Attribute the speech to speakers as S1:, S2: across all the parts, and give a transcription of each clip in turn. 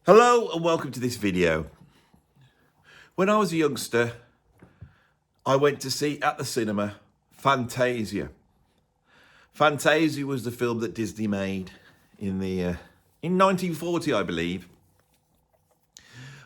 S1: Hello and welcome to this video. When I was a youngster, I went to see at the cinema Fantasia. Fantasia was the film that Disney made in 1940, I believe,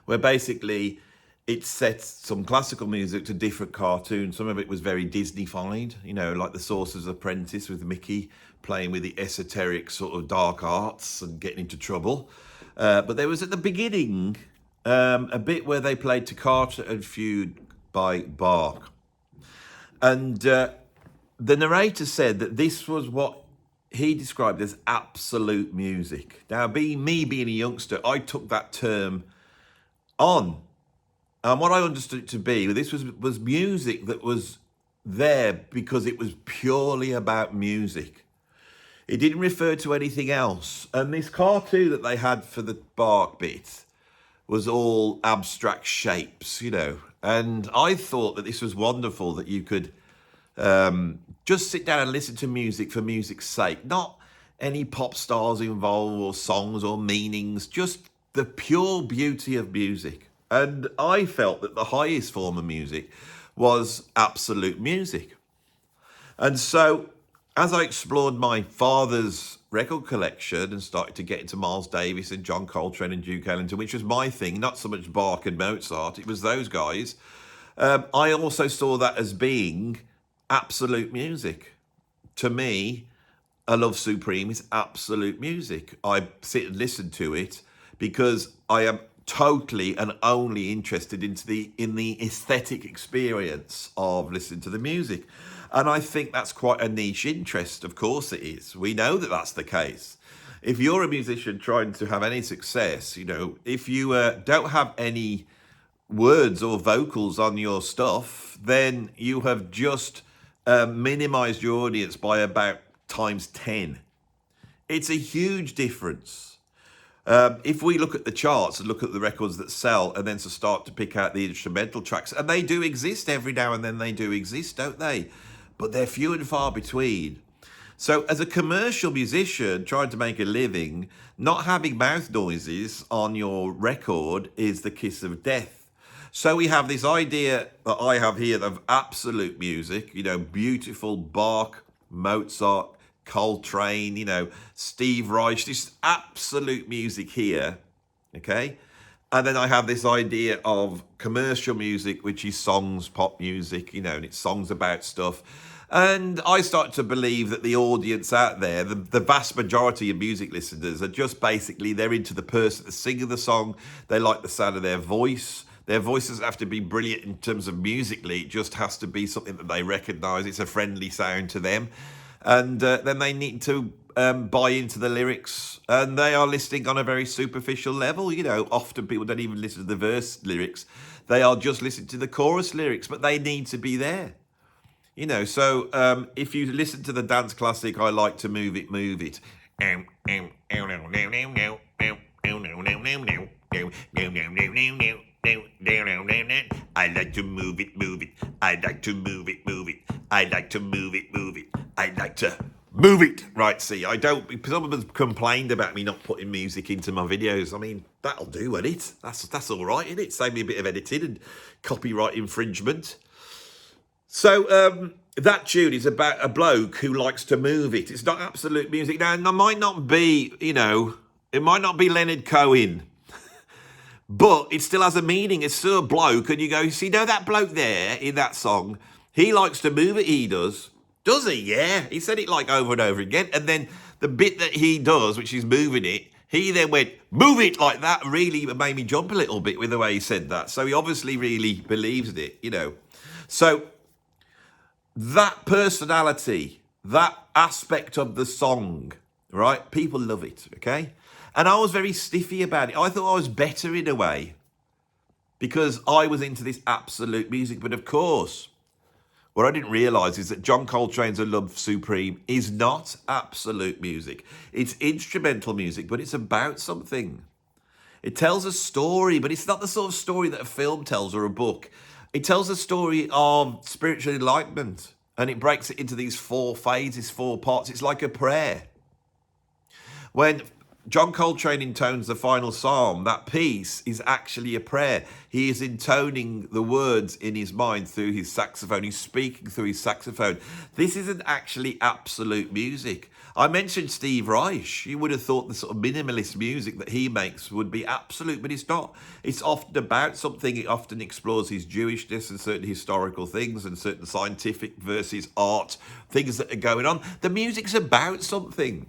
S1: where basically it set some classical music to different cartoons. Some of it was very Disney-fied, like The Sorcerer's Apprentice with Mickey playing with the esoteric sort of dark arts and getting into trouble. But there was at the beginning a bit where they played Toccata and Fugue by Bach. And the narrator said that this was what he described as absolute music. Now, being a youngster, I took that term on. And what I understood it to be, this was music that was there because it was purely about music. It didn't refer to anything else. And this cartoon that they had for the Bach bit was all abstract shapes, And I thought that this was wonderful, that you could just sit down and listen to music for music's sake. Not any pop stars involved or songs or meanings, just the pure beauty of music. And I felt that the highest form of music was absolute music. And so as I explored my father's record collection and started to get into Miles Davis and John Coltrane and Duke Ellington, which was my thing, not so much Bach and Mozart, it was those guys, I also saw that as being absolute music. To me, a Love Supreme is absolute music. I sit and listen to it because I am totally and only interested in the aesthetic experience of listening to the music. And I think that's quite a niche interest. Of course it is. We know that that's the case. If you're a musician trying to have any success, if you don't have any words or vocals on your stuff, then you have just minimized your audience by about times 10. It's a huge difference. If we look at the charts and look at the records that sell and then to start to pick out the instrumental tracks, and they do exist every now and then, they do exist, don't they? But they're few and far between. So as a commercial musician trying to make a living, not having mouth noises on your record is the kiss of death. So we have this idea that I have here of absolute music, beautiful Bach, Mozart, Coltrane, Steve Reich, this absolute music here, okay? And then I have this idea of commercial music, which is songs, pop music, and it's songs about stuff. And I start to believe that the audience out there, the vast majority of music listeners are just basically, they're into the person that's singing the song. They like the sound of their voice. Their voice doesn't have to be brilliant in terms of musically. It just has to be something that they recognize. It's a friendly sound to them. And then they need to buy into the lyrics, and they are listening on a very superficial level. Often people don't even listen to the verse lyrics. They are just listening to the chorus lyrics, but they need to be there. So if you listen to the dance classic, I Like to Move It, Move It. I like to move it, move it. I like to move it, move it. I like to move it, move it. I like to move it. Right, see, someone complained about me not putting music into my videos. I mean, that'll do, isn't it? That's all right, isn't it? Save me a bit of editing and copyright infringement. So that tune is about a bloke who likes to move it. It's not absolute music. Now, it might not be, it might not be Leonard Cohen, but it still has a meaning. It's still a bloke, and you go, that bloke there in that song, he likes to move it, he does. Does he? Yeah. He said it like over and over again. And then the bit that he does, which is moving it, he then went, move it like that, really made me jump a little bit with the way he said that. So he obviously really believes it, So that personality, that aspect of the song, right? People love it, okay? And I was very stiffy about it. I thought I was better in a way because I was into this absolute music. But of course, what I didn't realise is that John Coltrane's A Love Supreme is not absolute music. It's instrumental music, but it's about something. It tells a story, but it's not the sort of story that a film tells or a book. It tells a story of spiritual enlightenment, and it breaks it into these 4 phases, 4 parts. It's like a prayer. When John Coltrane intones the final psalm. That piece is actually a prayer. He is intoning the words in his mind through his saxophone. He's speaking through his saxophone. This isn't actually absolute music. I mentioned Steve Reich. You would have thought the sort of minimalist music that he makes would be absolute, but it's not. It's often about something. It often explores his Jewishness and certain historical things and certain scientific versus art, things that are going on. The music's about something.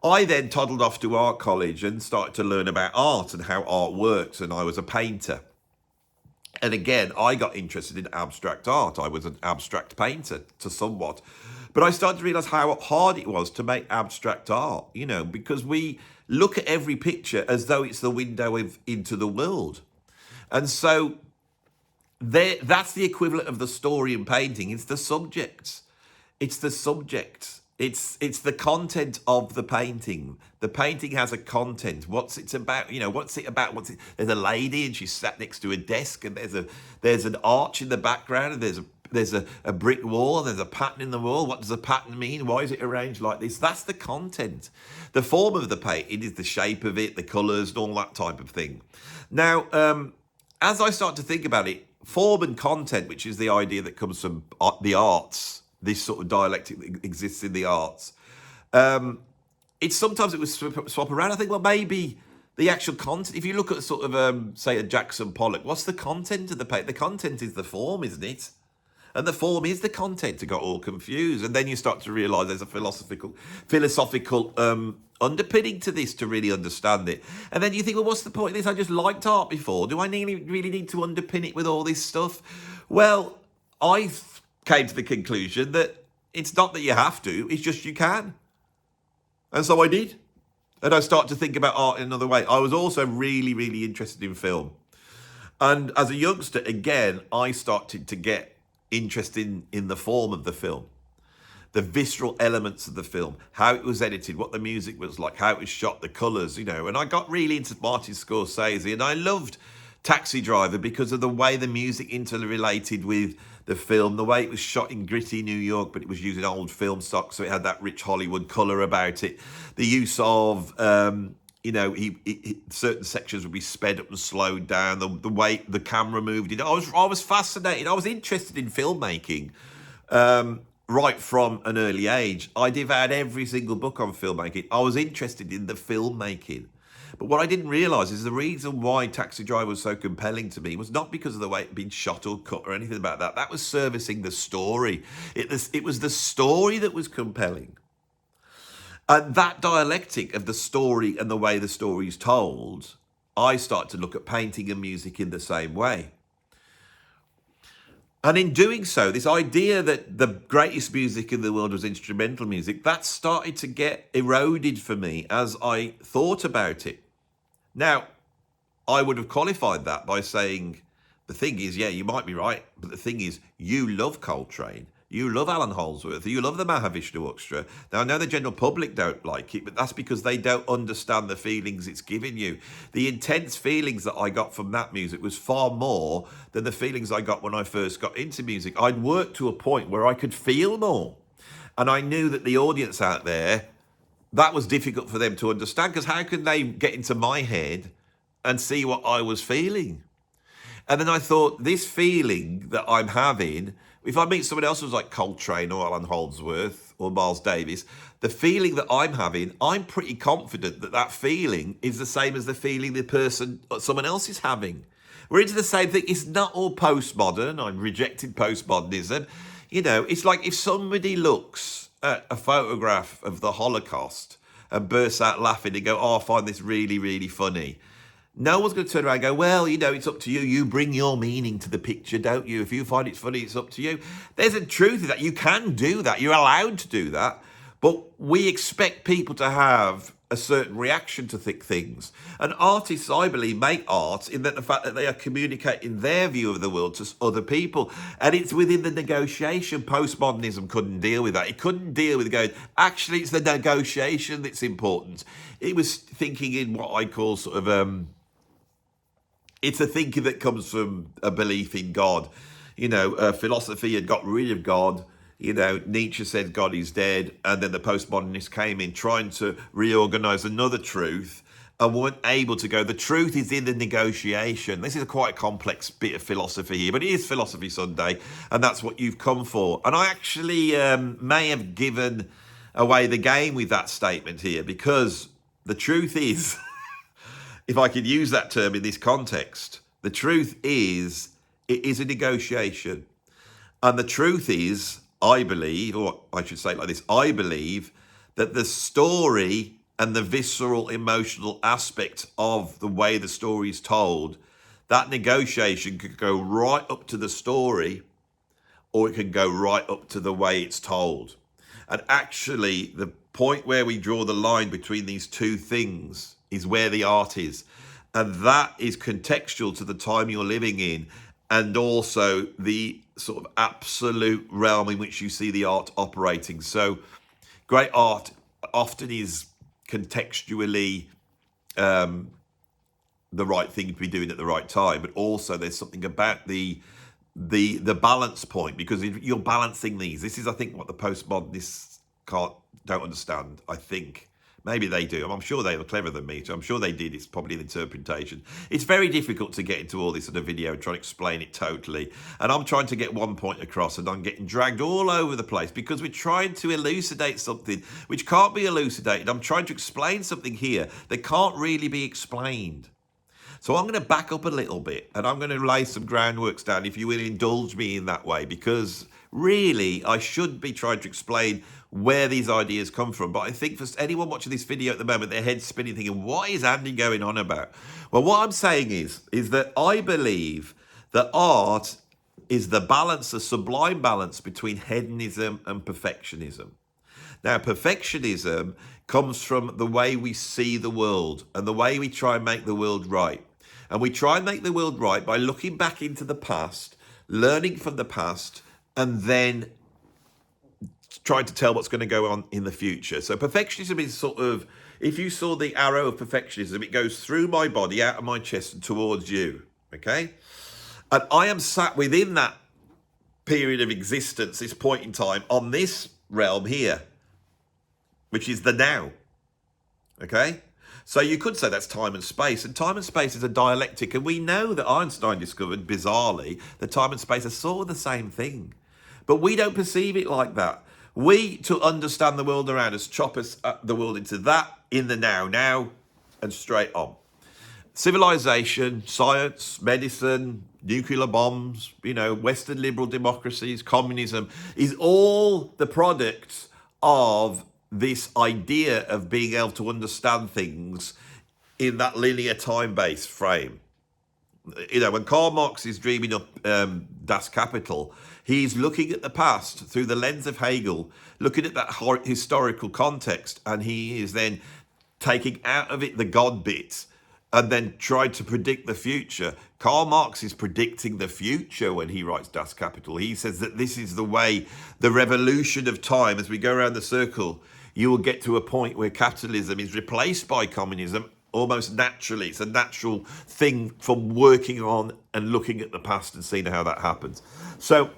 S1: I then toddled off to art college and started to learn about art and how art works, and I was a painter. And again, I got interested in abstract art. I was an abstract painter to somewhat. But I started to realise how hard it was to make abstract art, you know, because we look at every picture as though it's the window into the world. And so that's the equivalent of the story in painting. It's the subjects. It's the subjects. It's the content of the painting. The painting has a content. What's it about? You know, what's it about? There's a lady and she's sat next to a desk, and there's an arch in the background, and there's a brick wall, and there's a pattern in the wall. What does the pattern mean? Why is it arranged like this? That's the content. The form of the painting is the shape of it, the colours, and all that type of thing. Now, as I start to think about it, form and content, which is the idea that comes from the arts, this sort of dialectic that exists in the arts. Sometimes it was swap around. I think, well, maybe the actual content, if you look at sort of, say, a Jackson Pollock, what's the content of the paint? The content is the form, isn't it? And the form is the content. I got all confused. And then you start to realise there's a philosophical underpinning to this to really understand it. And then you think, well, what's the point of this? I just liked art before. Do I really need to underpin it with all this stuff? Well, I came to the conclusion that it's not that you have to, it's just you can. And so I did. And I started to think about art in another way. I was also really, really interested in film. And as a youngster, again, I started to get interested in the form of the film, the visceral elements of the film, how it was edited, what the music was like, how it was shot, the colours, you know. And I got really into Martin Scorsese, and I loved Taxi Driver because of the way the music interrelated with the film, the way it was shot in gritty New York, but it was using old film stock, so it had that rich Hollywood colour about it. The use of, certain sections would be sped up and slowed down, the way the camera moved. I was fascinated. I was interested in filmmaking right from an early age. I devoured every single book on filmmaking. I was interested in the filmmaking. But what I didn't realise is the reason why Taxi Driver was so compelling to me was not because of the way it had been shot or cut or anything about that. That was servicing the story. It was the story that was compelling. And that dialectic of the story and the way the story is told, I start to look at painting and music in the same way. And in doing so, this idea that the greatest music in the world was instrumental music, that started to get eroded for me as I thought about it. Now, I would have qualified that by saying, the thing is, yeah, you might be right, but the thing is, you love Coltrane, you love Alan Holdsworth, you love the Mahavishnu Orchestra. Now, I know the general public don't like it, but that's because they don't understand the feelings it's giving you. The intense feelings that I got from that music was far more than the feelings I got when I first got into music. I'd worked to a point where I could feel more. And I knew that the audience out there, that was difficult for them to understand, because how can they get into my head and see what I was feeling? And then I thought, this feeling that I'm having, if I meet someone else who's like Coltrane or Alan Holdsworth or Miles Davis, the feeling that I'm having, I'm pretty confident that that feeling is the same as the feeling someone else is having. We're into the same thing. It's not all postmodern. I'm rejecting postmodernism. You know, it's like if somebody looks at a photograph of the Holocaust and bursts out laughing and go, oh, I find this really, really funny. No one's going to turn around and go, well, you know, it's up to you. You bring your meaning to the picture, don't you? If you find it funny, it's up to you. There's a truth to that. You can do that. You're allowed to do that. But we expect people to have a certain reaction to things. And artists, I believe, make art in that the fact that they are communicating their view of the world to other people. And it's within the negotiation. Postmodernism couldn't deal with that. It couldn't deal with going, actually, it's the negotiation that's important. It was thinking in what I call sort of... it's a thinking that comes from a belief in God. You know, philosophy had got rid of God. Nietzsche said God is dead, and then the postmodernists came in trying to reorganize another truth and weren't able to go. The truth is in the negotiation. This is a quite complex bit of philosophy here, but it is Philosophy Sunday, and that's what you've come for. And I actually may have given away the game with that statement here, because the truth is, if I could use that term in this context, the truth is it is a negotiation. And the truth is, I believe, or I should say it like this, I believe that the story and the visceral emotional aspect of the way the story is told, that negotiation could go right up to the story, or it can go right up to the way it's told. And actually, the point where we draw the line between these two things is where the art is. And that is contextual to the time you're living in, and also the sort of absolute realm in which you see the art operating. So great art often is contextually the right thing to be doing at the right time, but also there's something about the balance point, because if you're balancing these, this is, I think, what the postmodernists don't understand. I think maybe they do. I'm sure they were cleverer than me, so I'm sure they did. It's probably an interpretation. It's very difficult to get into all this in a video and try to explain it totally. And I'm trying to get one point across, and I'm getting dragged all over the place because we're trying to elucidate something which can't be elucidated. I'm trying to explain something here that can't really be explained. So I'm going to back up a little bit, and I'm going to lay some groundworks down, if you will indulge me in that way, because really I should be trying to explain where these ideas come from. But I think for anyone watching this video at the moment, their head's spinning thinking, what is Andy going on about? Well, what I'm saying is that I believe that art is the balance, the sublime balance between hedonism and perfectionism. Now, perfectionism comes from the way we see the world and the way we try and make the world right. And we try and make the world right by looking back into the past, learning from the past, and then trying to tell what's going to go on in the future. So perfectionism is sort of, if you saw the arrow of perfectionism, it goes through my body, out of my chest and towards you, okay? And I am sat within that period of existence, this point in time, on this realm here, which is the now, okay? So you could say that's time and space, and time and space is a dialectic, and we know that Einstein discovered, bizarrely, that time and space are sort of the same thing. But we don't perceive it like that. We, to understand the world around us, chop the world into that, in the now, and straight on. Civilization, science, medicine, nuclear bombs, Western liberal democracies, communism, is all the product of this idea of being able to understand things in that linear time-based frame. When Karl Marx is dreaming up Das Kapital, he's looking at the past through the lens of Hegel, looking at that historical context, and he is then taking out of it the God bit and then trying to predict the future. Karl Marx is predicting the future when he writes Das Kapital. He says that this is the way, the revolution of time, as we go around the circle, you will get to a point where capitalism is replaced by communism almost naturally. It's a natural thing from working on and looking at the past and seeing how that happens. So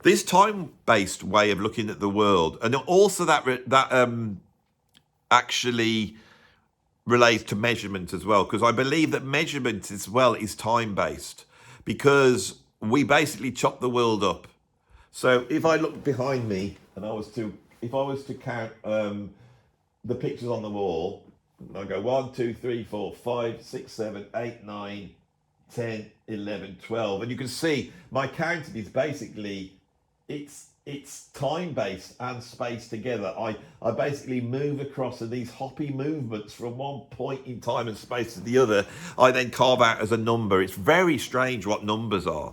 S1: this time-based way of looking at the world, and also that actually relates to measurement as well, because I believe that measurement as well is time-based, because we basically chop the world up. So if I look behind me and if I was to count the pictures on the wall, I go 1, 2, 3, 4, 5, 6, 7, 8, 9, 10, 11, 12. And you can see my counting is basically, it's time-based and space together. I basically move across, and these hoppy movements from one point in time and space to the other, I then carve out as a number. It's very strange what numbers are.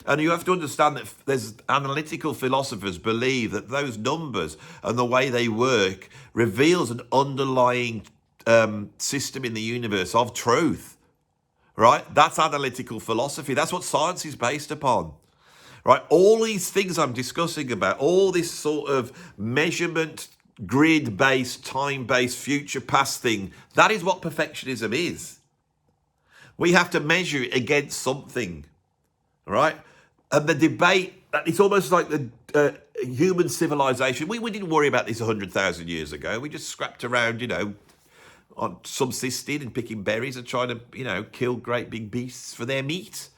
S1: And you have to understand that there's analytical philosophers believe that those numbers and the way they work reveals an underlying system in the universe of truth, right? That's analytical philosophy. That's what science is based upon, right? All these things I'm discussing about, all this sort of measurement, grid-based, time-based, future past thing, that is what perfectionism is. We have to measure it against something, right? And the debate, it's almost like human civilization. We didn't worry about this 100,000 years ago. We just scrapped around, on subsisting and picking berries and trying to, kill great big beasts for their meat.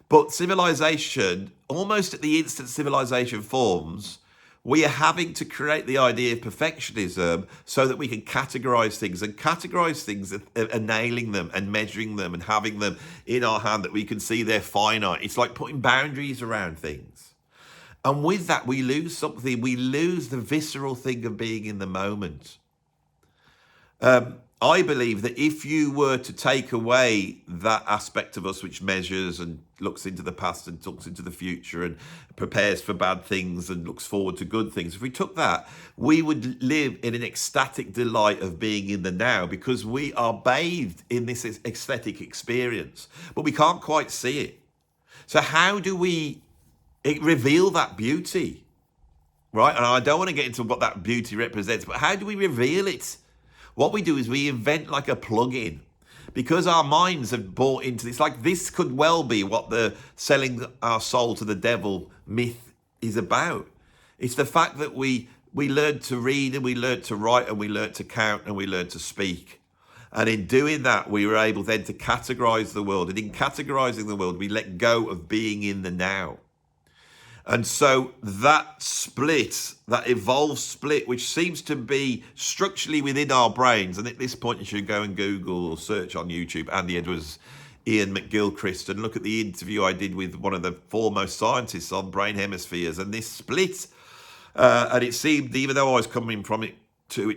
S1: But civilization, almost at the instant civilization forms, we are having to create the idea of perfectionism so that we can categorize things and nailing them and measuring them and having them in our hand that we can see they're finite. It's like putting boundaries around things. And with that, we lose something. We lose the visceral thing of being in the moment. I believe that if you were to take away that aspect of us which measures and looks into the past and looks into the future and prepares for bad things and looks forward to good things, if we took that, we would live in an ecstatic delight of being in the now, because we are bathed in this aesthetic experience, but we can't quite see it. So how do we reveal that beauty, right? And I don't want to get into what that beauty represents, but how do we reveal it? What we do is we invent like a plug-in, because our minds have bought into this. Like, this could well be what the selling our soul to the devil myth is about. It's the fact that we learned to read and we learned to write and we learned to count and we learned to speak. And in doing that, we were able then to categorize the world. And in categorizing the world, we let go of being in the now. And so that split, that evolved split, which seems to be structurally within our brains, and at this point you should go and Google or search on YouTube Andy Edwards, Ian McGilchrist, and look at the interview I did with one of the foremost scientists on brain hemispheres. And this split, and it seemed, even though I was coming from it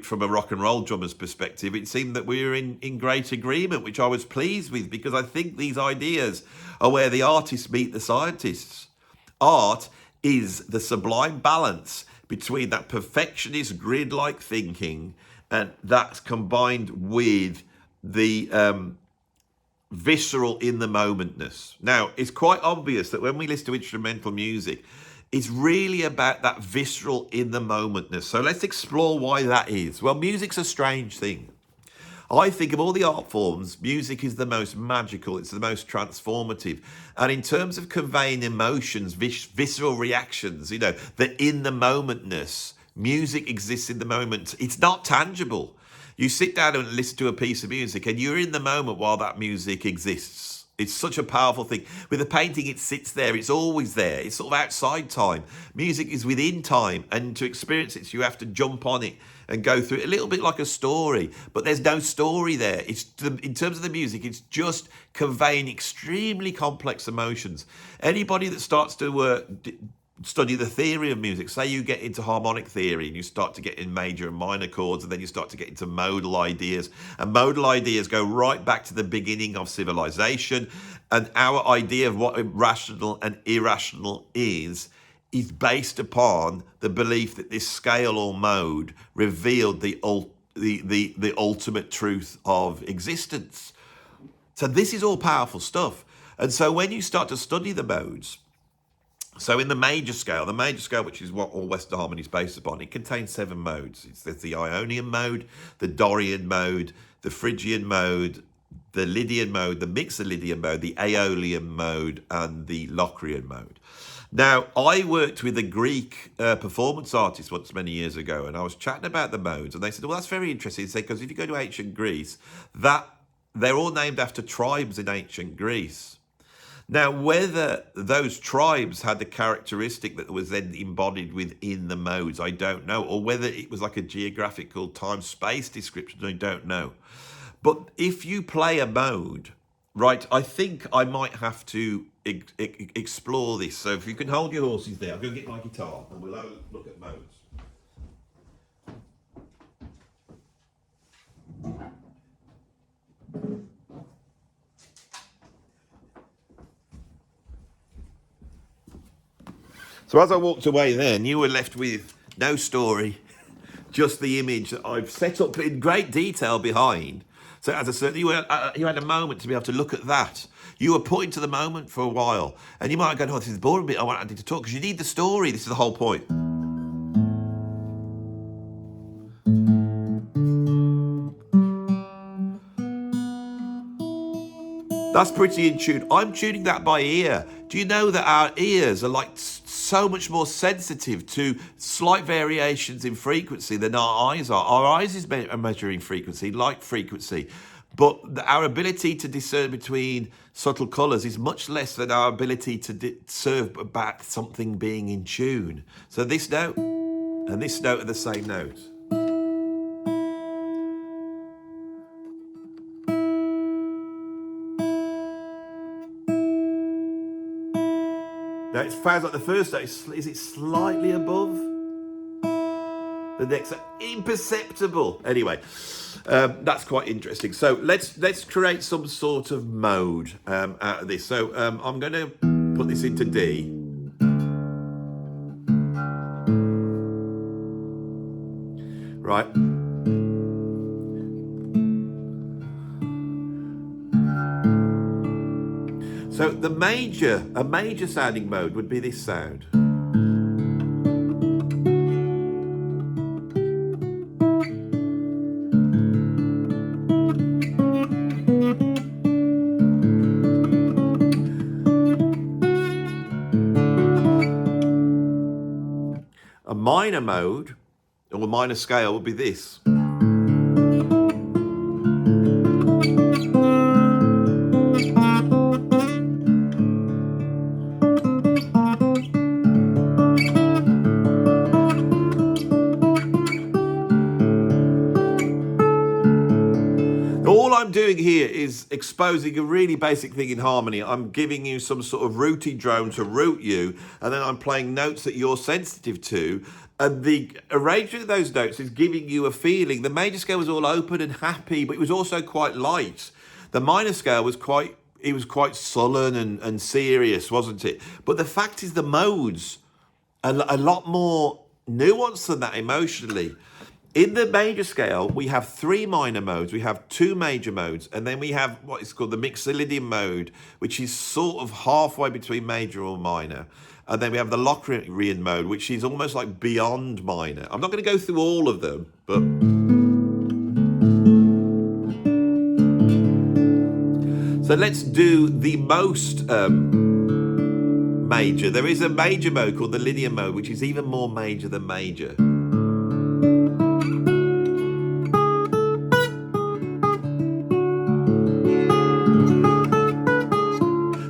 S1: from a rock and roll drummer's perspective, it seemed that we were in great agreement, which I was pleased with, because I think these ideas are where the artists meet the scientists. Art is the sublime balance between that perfectionist grid-like thinking and that's combined with the visceral in the momentness. Now, it's quite obvious that when we listen to instrumental music, it's really about that visceral in the momentness. So let's explore why that is. Well, music's a strange thing. I think of all the art forms, music is the most magical, it's the most transformative. And in terms of conveying emotions, visceral reactions, the in the momentness, music exists in the moment. It's not tangible. You sit down and listen to a piece of music and you're in the moment while that music exists. It's such a powerful thing. With a painting, it sits there. It's always there. It's sort of outside time. Music is within time. And to experience it, you have to jump on it and go through it a little bit like a story. But there's no story there. In terms of the music, it's just conveying extremely complex emotions. Anybody that starts to study the theory of music, say you get into harmonic theory and you start to get in major and minor chords, and then you start to get into modal ideas, and modal ideas go right back to the beginning of civilization, and our idea of what rational and irrational is based upon the belief that this scale or mode revealed the ultimate truth of existence. So this is all powerful stuff. And so when you start to study the modes, so in the major scale, which is what all Western harmony is based upon, it contains 7 modes. There's the Ionian mode, the Dorian mode, the Phrygian mode, the Lydian mode, the Mixolydian mode, the Aeolian mode, and the Locrian mode. Now, I worked with a Greek performance artist once many years ago, and I was chatting about the modes, and they said, well, that's very interesting. They said, because if you go to ancient Greece, they're all named after tribes in ancient Greece. Now, whether those tribes had the characteristic that was then embodied within the modes, I don't know. Or whether it was like a geographical time-space description, I don't know. But if you play a mode, right, I think I might have to explore this. So if you can hold your horses there, I'll go get my guitar and we'll have a look at modes. So as I walked away then, you were left with no story, just the image that I've set up in great detail behind. So as I said, you had a moment to be able to look at that. You were put into the moment for a while. And you might go, oh, this is boring bit, I want Andy to talk, because you need the story. This is the whole point. That's pretty in tune. I'm tuning that by ear. Do you know that our ears are like so much more sensitive to slight variations in frequency than our eyes are. Our eyes are measuring frequency, light frequency. But our ability to discern between subtle colours is much less than our ability to discern about something being in tune. So this note and this note are the same note. Now it sounds like the first note, is it slightly above? The next, imperceptible. Anyway, that's quite interesting. So let's create some sort of mode out of this. So I'm going to put this into D. Right. So a major sounding mode would be this sound. A minor mode, or a minor scale, would be this. All I'm doing here is exposing a really basic thing in harmony. I'm giving you some sort of rooty drone to root you, and then I'm playing notes that you're sensitive to, and the arrangement of those notes is giving you a feeling. The major scale was all open and happy, but it was also quite light. The minor scale was quite sullen and serious, wasn't it? But the fact is the modes are a lot more nuanced than that emotionally. In the major scale, we have 3 minor modes, we have 2 major modes, and then we have what is called the Mixolydian mode, which is sort of halfway between major or minor. And then we have the Locrian mode, which is almost like beyond minor. I'm not going to go through all of them, but... So let's do the most major. There is a major mode called the Lydian mode, which is even more major than major.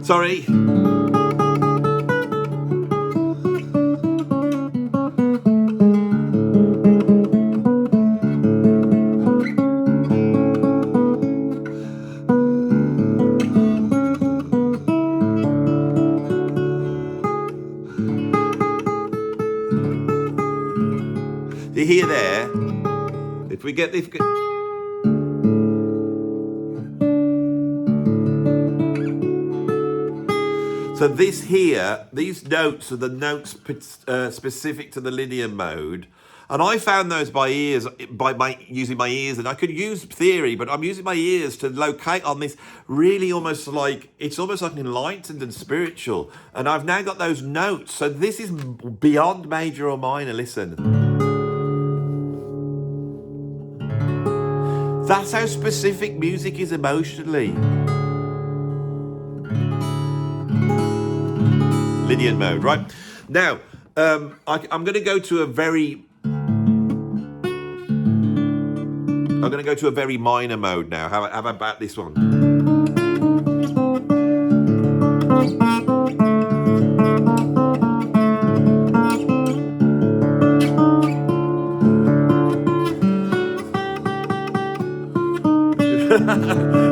S1: Sorry. You hear there? If we get this. So this here, these notes are the notes specific to the Lydian mode. And I found those by ears, by using my ears. And I could use theory, but I'm using my ears to locate on this really almost like, it's almost like enlightened and spiritual. And I've now got those notes. So this is beyond major or minor, listen. That's how specific music is emotionally. Lydian mode, right? Now, I'm going to go to a very... I'm going to go to a very minor mode now. How about this one?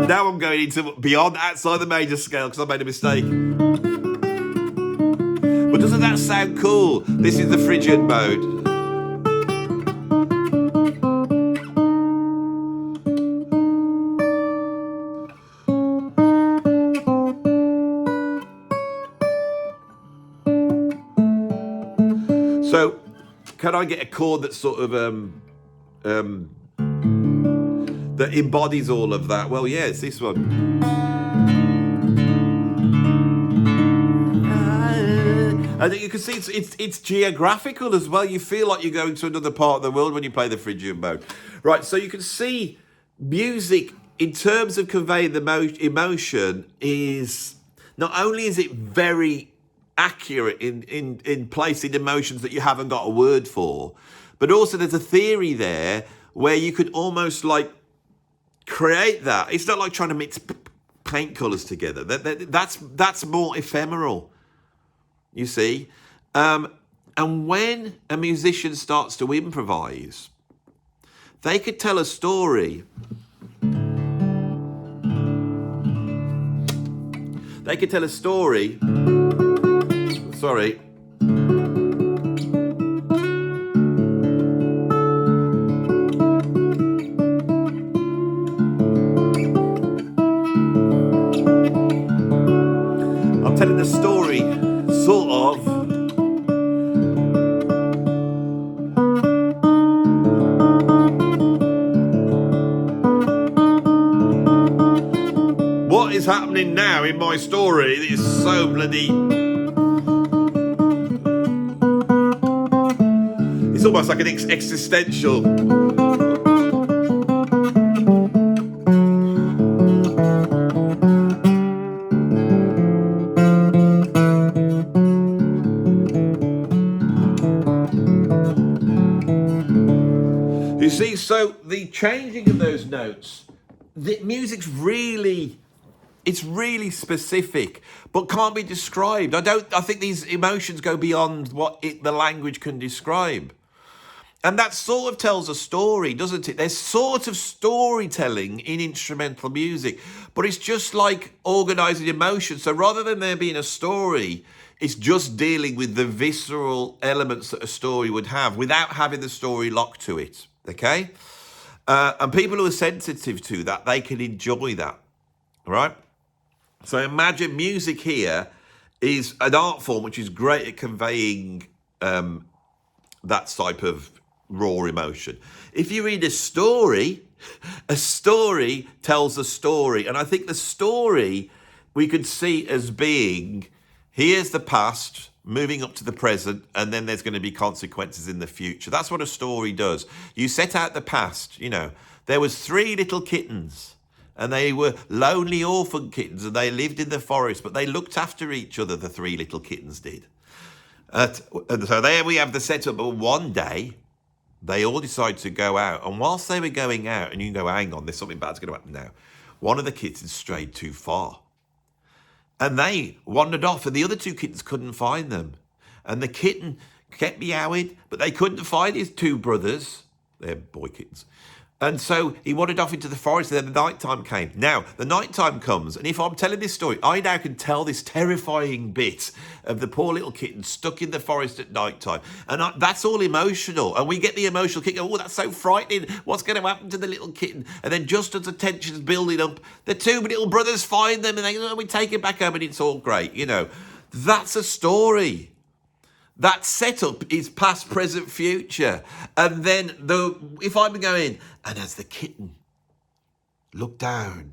S1: Now I'm going into beyond, outside the major scale because I made a mistake. But doesn't that sound cool? This is the Phrygian mode. So, can I get a chord that's sort of that embodies all of that? Well, yeah, it's this one. And you can see it's geographical as well. You feel like you're going to another part of the world when you play the Phrygian mode. Right, so you can see music in terms of conveying the emotion is, not only is it very accurate in placing emotions that you haven't got a word for. But also there's a theory there where you could almost like create that. It's not like trying to mix paint colours together. That's more ephemeral, you see. And when a musician starts to improvise, they could tell a story. They could tell a story. Sorry. I'm telling the story, sort of. What is happening now in my story is so bloody... It's almost like an existential... You see, so the changing of those notes, the music's really... It's really specific, but can't be described. I think these emotions go beyond what the language can describe. And that sort of tells a story, doesn't it? There's sort of storytelling in instrumental music, but it's just like organising emotions. So rather than there being a story, it's just dealing with the visceral elements that a story would have without having the story locked to it, okay? And people who are sensitive to that, they can enjoy that, right? So imagine music here is an art form which is great at conveying that type of raw emotion. If you read a story tells a story. And I think the story we could see as being, here's the past, moving up to the present, and then there's going to be consequences in the future. That's what a story does. You set out the past, you know. There was 3 little kittens. And they were lonely orphan kittens, and they lived in the forest, but they looked after each other, the 3 little kittens did. And so there we have the setup. But one day, they all decided to go out. And whilst they were going out, and you can go, hang on, there's something bad's going to happen now. One of the kittens strayed too far. And they wandered off, and the other 2 kittens couldn't find them. And the kitten kept meowing, but they couldn't find his 2 brothers. They're boy kittens. And so he wandered off into the forest, and then the night time came. Now, the night time comes, and if I'm telling this story, I now can tell this terrifying bit of the poor little kitten stuck in the forest at night time. And that's all emotional. And we get the emotional kick, oh, that's so frightening. What's going to happen to the little kitten? And then just as the tension's building up, the 2 little brothers find them, and we take it back home, and it's all great. You know, that's a story. That setup is past, present, future. And then if I'm going, and as the kitten looked down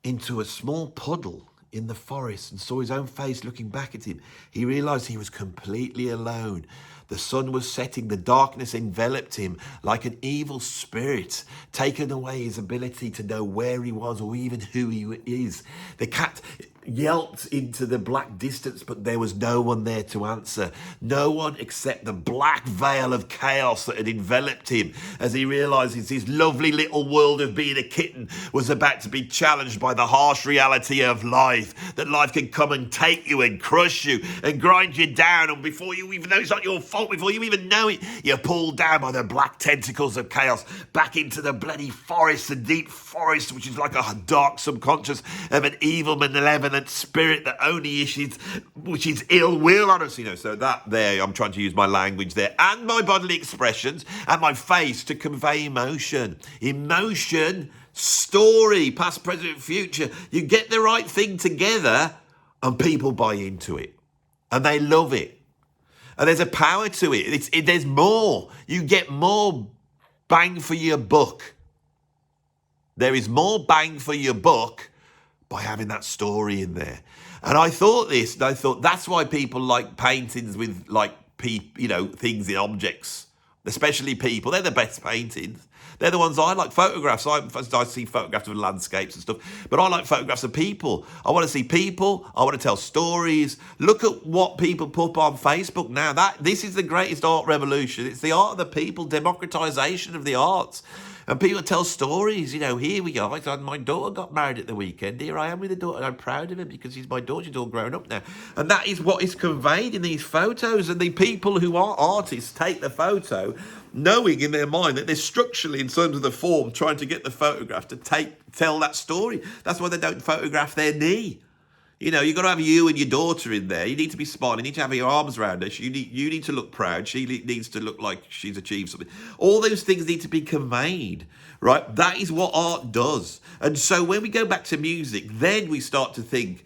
S1: into a small puddle in the forest and saw his own face looking back at him, he realised he was completely alone. The sun was setting, the darkness enveloped him like an evil spirit, taking away his ability to know where he was or even who he is. The cat yelped into the black distance, but there was no one there to answer. No one except the black veil of chaos that had enveloped him as he realises his lovely little world of being a kitten was about to be challenged by the harsh reality of life, that life can come and take you and crush you and grind you down, and before you even know it's not your fault, before you even know it, you're pulled down by the black tentacles of chaos back into the bloody forest, the deep forest, which is like a dark subconscious of an evil, malevolent spirit that only wishes ill will on us, you know. So that there, I'm trying to use my language there and my bodily expressions and my face to convey emotion. Emotion, story, past, present, future. You get the right thing together and people buy into it and they love it. And there's a power to it. There's more. You get more bang for your buck. There is more bang for your buck by having that story in there. And I thought that's why people like paintings with like things in objects, especially people. They're the best paintings. They're the ones I like. Photographs. I see photographs of landscapes and stuff, but I like photographs of people. I want to see people. I want to tell stories. Look at what people put on Facebook now. This is the greatest art revolution. It's the art of the people, democratization of the arts. And people tell stories, here we are. My daughter got married at the weekend. Here I am with the daughter. I'm proud of him because he's my daughter. She's all grown up now. And that is what is conveyed in these photos. And the people who are artists take the photo knowing in their mind that they're structurally, in terms of the form, trying to get the photograph to tell that story. That's why they don't photograph their knee. You've got to have you and your daughter in there. You need to be smiling. You need to have your arms around her. You need to look proud. She needs to look like she's achieved something. All those things need to be conveyed, right? That is what art does. And so when we go back to music, then we start to think,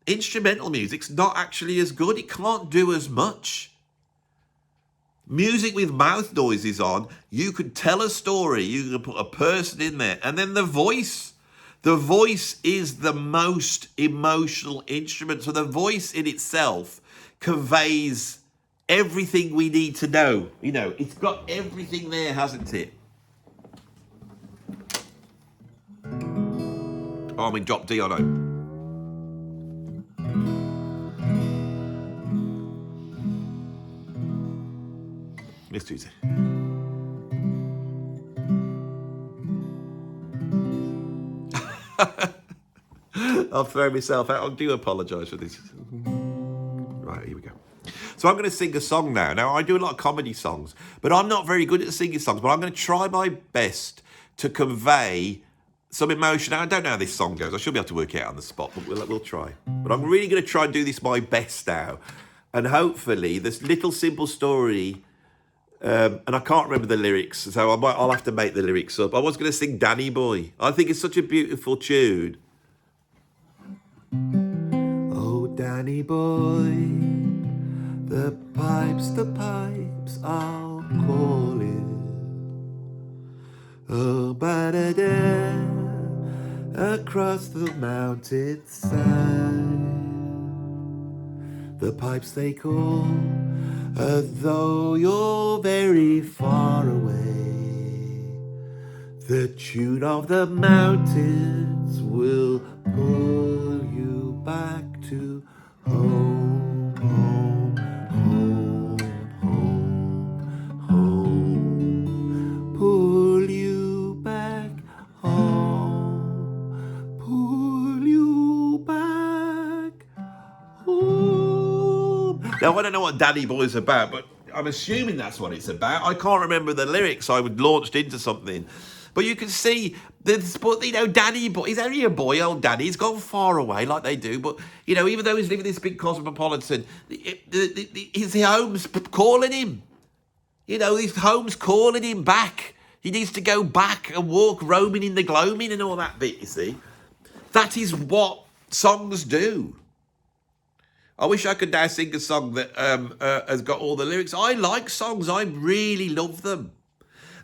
S1: instrumental music's not actually as good. It can't do as much. Music with mouth noises on, you could tell a story. You can put a person in there. And then the voice. The voice is the most emotional instrument. So the voice in itself conveys everything we need to know. It's got everything there, hasn't it? Oh, I'm in drop D, I know. Let's do it. I'll throw myself out. I do apologise for this. Right, here we go. So I'm going to sing a song now. Now, I do a lot of comedy songs, but I'm not very good at singing songs, but I'm going to try my best to convey some emotion. Now, I don't know how this song goes. I should be able to work it out on the spot, but we'll try. But I'm really going to try and do this my best now. And hopefully, this little simple story, and I can't remember the lyrics, so I'll have to make the lyrics up. I was going to sing Danny Boy. I think it's such a beautiful tune. Oh, Danny Boy, the pipes are calling. Oh, ba-da-da, across the mountainside. The pipes they call, as though you're very far away. The tune of the mountains will pull you back to home, home, home, home, home. Pull you back home, pull you back home. Now, I don't know what Danny Boy's about, but I'm assuming that's what it's about. I can't remember the lyrics. I was launched into something. But you can see, Danny Boy, he's only a boy, old Danny. He's gone far away like they do. But, even though he's living this big cosmopolitan, his home's calling him. His home's calling him back. He needs to go back and walk roaming in the gloaming and all that bit, you see. That is what songs do. I wish I could now sing a song that has got all the lyrics. I like songs. I really love them.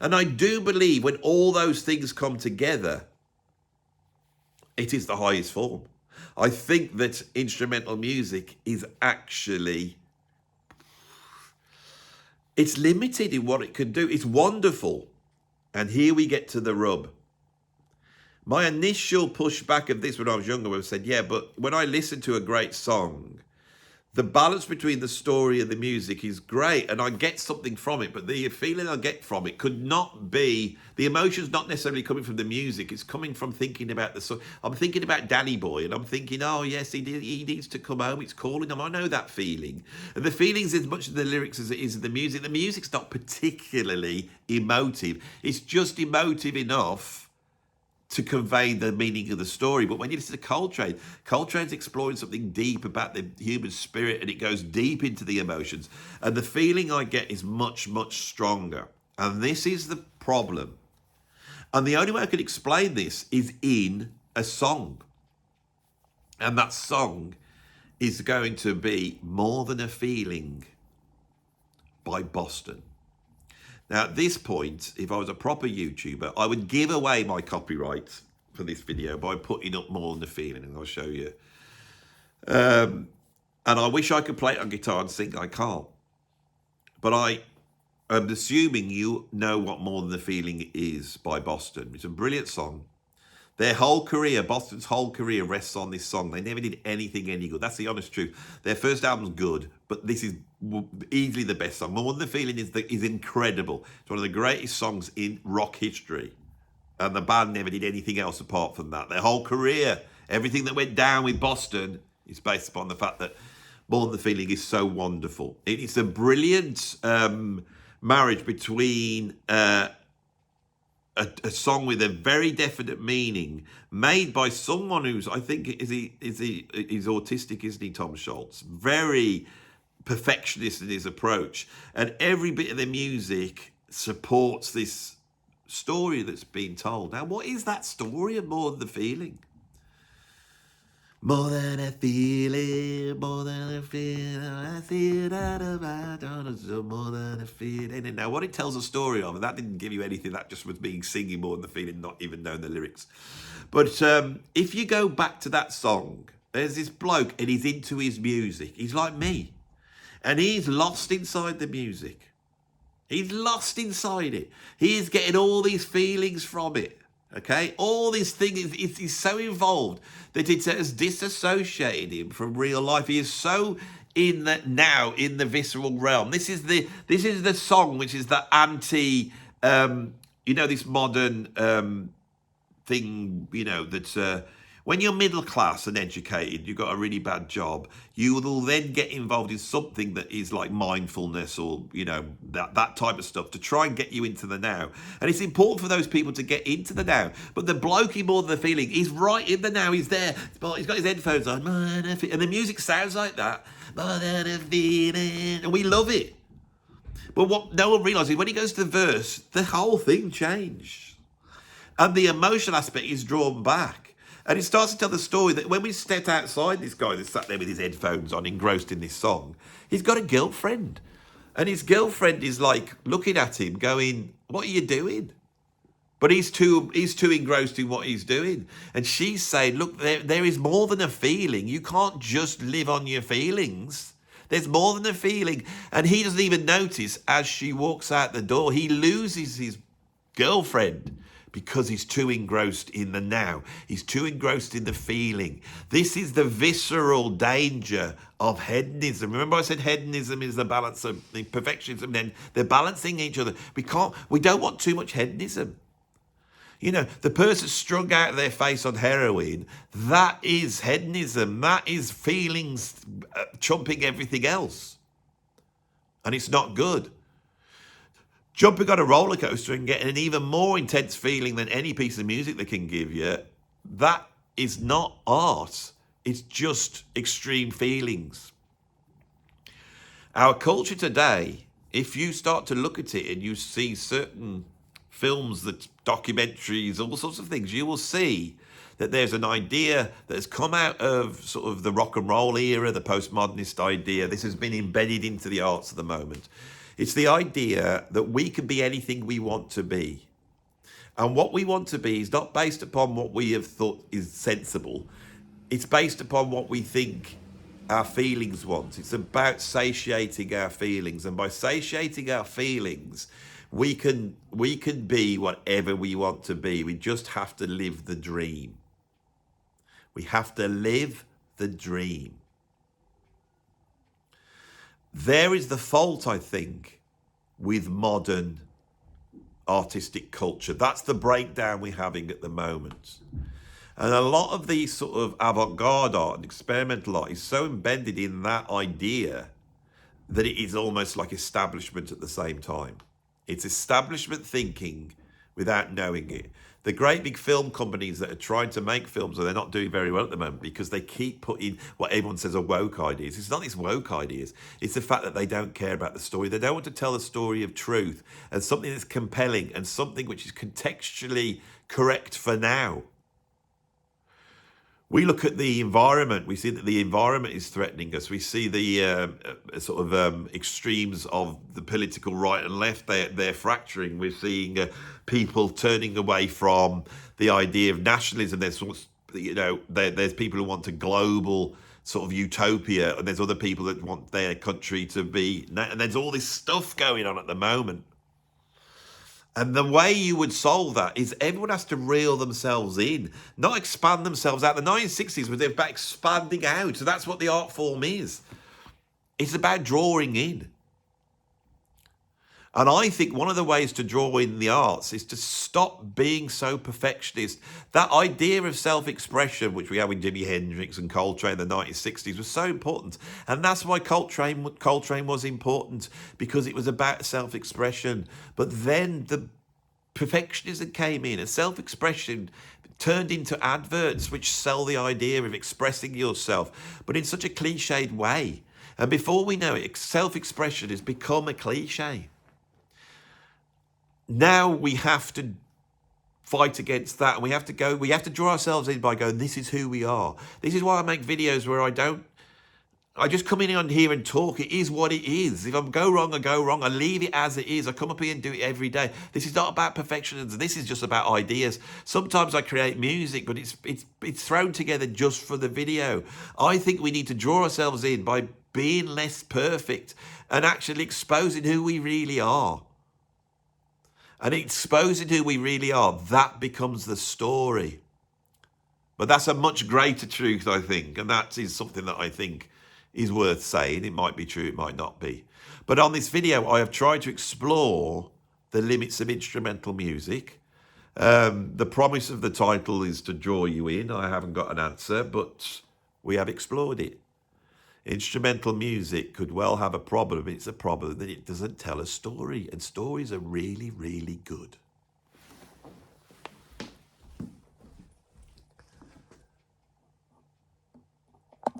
S1: And I do believe when all those things come together, it is the highest form. I think that instrumental music is actually, it's limited in what it can do. It's wonderful. And here we get to the rub. My initial pushback of this when I was younger was said, yeah, but when I listen to a great song, the balance between the story and the music is great, and I get something from it, but the feeling I get from it could not be, the emotion's not necessarily coming from the music, it's coming from thinking about the song. I'm thinking about Danny Boy, and I'm thinking, oh yes, he needs to come home, it's calling him. I know that feeling. And the feeling's as much of the lyrics as it is the music. The music's not particularly emotive. It's just emotive enough to convey the meaning of the story. But when you listen to Coltrane's exploring something deep about the human spirit, and it goes deep into the emotions. And the feeling I get is much, much stronger. And this is the problem. And the only way I can explain this is in a song. And that song is going to be More Than a Feeling by Boston. Now, at this point, if I was a proper YouTuber, I would give away my copyright for this video by putting up More Than a Feeling, and I'll show you. And I wish I could play it on guitar and sing. I can't. But I'm assuming you know what More Than the Feeling is by Boston. It's a brilliant song. Their whole career, Boston's whole career rests on this song. They never did anything any good. That's the honest truth. Their first album's good, but this is easily the best song. More Than the Feeling is incredible. It's one of the greatest songs in rock history. And the band never did anything else apart from that. Their whole career, everything that went down with Boston is based upon the fact that More Than the Feeling is so wonderful. It's a brilliant marriage between a song with a very definite meaning, made by someone who's, I think, he's autistic, isn't he, Tom Scholz? Very perfectionist in his approach, and every bit of the music supports this story that's been told. Now, what is that story of More Than the Feeling? More than a feeling, more than a feeling, I see it out of my daughter, so more than a feeling. Now, what it tells a story of, and that didn't give you anything, that just was me singing More Than the Feeling, not even knowing the lyrics. But if you go back to that song, there's this bloke, and he's into his music. He's like me, and he's lost inside the music. He's lost inside it. He is getting all these feelings from it. Okay, all these things, he's so involved that it has disassociated him from real life. He is so in that now, in the visceral realm. This is the song which is the anti, this modern thing, that's when you're middle class and educated, you've got a really bad job, you will then get involved in something that is like mindfulness or, that type of stuff to try and get you into the now. And it's important for those people to get into the now. But the bloke in More Than the Feeling, he's right in the now. He's there. He's got his headphones on. And the music sounds like that. More than a feeling. And we love it. But what no one realises, when he goes to the verse, the whole thing changed. And the emotional aspect is drawn back. And it starts to tell the story that when we stepped outside this guy that sat there with his headphones on, engrossed in this song, he's got a girlfriend. And his girlfriend is like looking at him going, what are you doing? But he's too engrossed in what he's doing. And she's saying, look, there is more than a feeling. You can't just live on your feelings. There's more than a feeling. And he doesn't even notice as she walks out the door, he loses his girlfriend because he's too engrossed in the now. He's too engrossed in the feeling. This is the visceral danger of hedonism. Remember I said hedonism is the balance of the perfectionism, then they're balancing each other. We don't want too much hedonism. The person strung out of their face on heroin, that is hedonism. That is feelings trumping everything else. And it's not good. Jumping on a roller coaster and getting an even more intense feeling than any piece of music they can give you, that is not art. It's just extreme feelings. Our culture today, if you start to look at it and you see certain films, documentaries, all sorts of things, you will see that there's an idea that has come out of sort of the rock and roll era, the postmodernist idea. This has been embedded into the arts at the moment. It's the idea that we can be anything we want to be. And what we want to be is not based upon what we have thought is sensible. It's based upon what we think our feelings want. It's about satiating our feelings. And by satiating our feelings, we can be whatever we want to be. We just have to live the dream. We have to live the dream. There is the fault, I think, with modern artistic culture. That's the breakdown we're having at the moment. And a lot of the sort of avant-garde art and experimental art is so embedded in that idea that it is almost like establishment at the same time. It's establishment thinking without knowing it. The great big film companies that are trying to make films, and they're not doing very well at the moment because they keep putting what everyone says are woke ideas. It's not these woke ideas. It's the fact that they don't care about the story. They don't want to tell a story of truth and something that's compelling and something which is contextually correct for now. We look at the environment. We see that the environment is threatening us. We see the extremes of the political right and left. They're fracturing. We're seeing people turning away from the idea of nationalism. There's people who want a global sort of utopia, and there's other people that want their country to be, and there's all this stuff going on at the moment. And the way you would solve that is everyone has to reel themselves in, not expand themselves out. The 1960s was about expanding out. So that's what the art form is. It's about drawing in. And I think one of the ways to draw in the arts is to stop being so perfectionist. That idea of self-expression, which we had with Jimi Hendrix and Coltrane in the 1960s, was so important. And that's why Coltrane was important, because it was about self-expression. But then the perfectionism came in, and self-expression turned into adverts which sell the idea of expressing yourself, but in such a cliched way. And before we know it, self-expression has become a cliche. Now we have to fight against that, and we have to draw ourselves in by going, this is who we are. This is why I make videos where I just come in on here and talk. It is what it is. If I go wrong, I go wrong. I leave it as it is. I come up here and do it every day. This is not about perfectionism. This is just about ideas. Sometimes I create music, but it's thrown together just for the video. I think we need to draw ourselves in by being less perfect and actually exposing who we really are. And exposing who we really are, that becomes the story. But that's a much greater truth, I think. And that is something that I think is worth saying. It might be true, it might not be. But on this video, I have tried to explore the limits of instrumental music. The promise of the title is to draw you in. I haven't got an answer, but we have explored it. Instrumental music could well have a problem. It's a problem that it doesn't tell a story, and stories are really, really good.